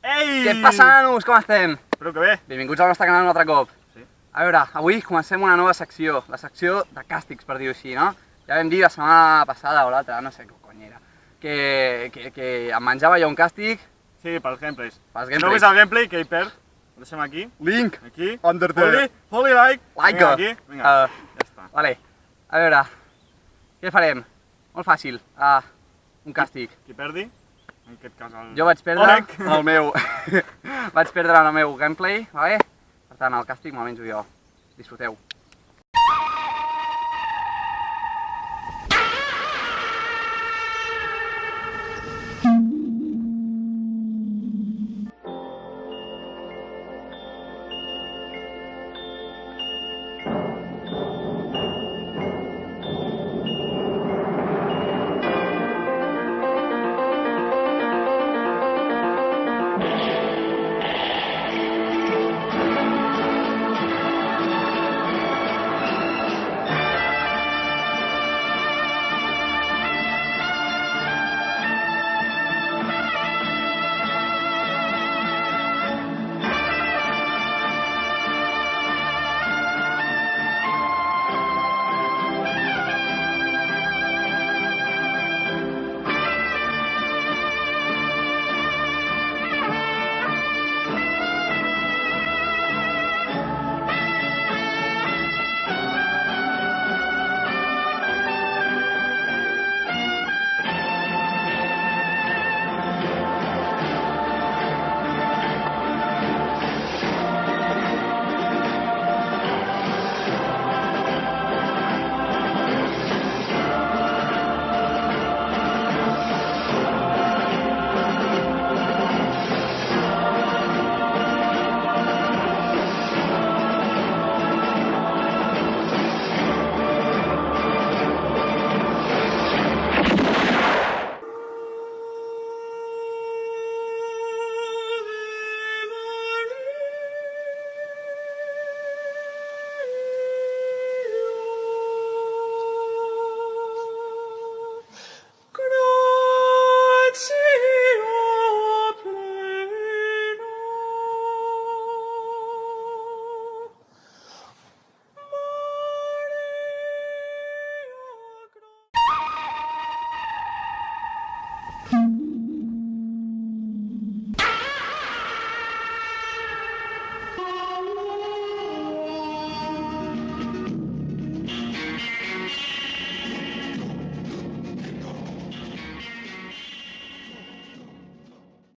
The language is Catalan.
Ei! Què passa, nanos? Com estem? Espero que bé. Benvinguts al nostre canal un altre cop. Sí. A veure, avui comencem una nova secció, la secció de càstigs, per dir-ho així, no? Ja vam dir la setmana passada o l'altra, no sé què cony era, que em menjava jo un càstig. Sí, pels gameplays. Pels Si no gameplays. veus el gameplay, que hi perd, ho deixem aquí. Link! Aquí. Under the- Holy like. Like. Vinga, aquí. Vinga, ja està. Vale, a veure, què farem? Molt fàcil, un càstig. Qui perdi, en aquest cas el... Jo vaig perdre Oleg. el meu... vaig perdre el meu gameplay, vale? Per tant, el càstig me'l menjo jo. Disfruteu.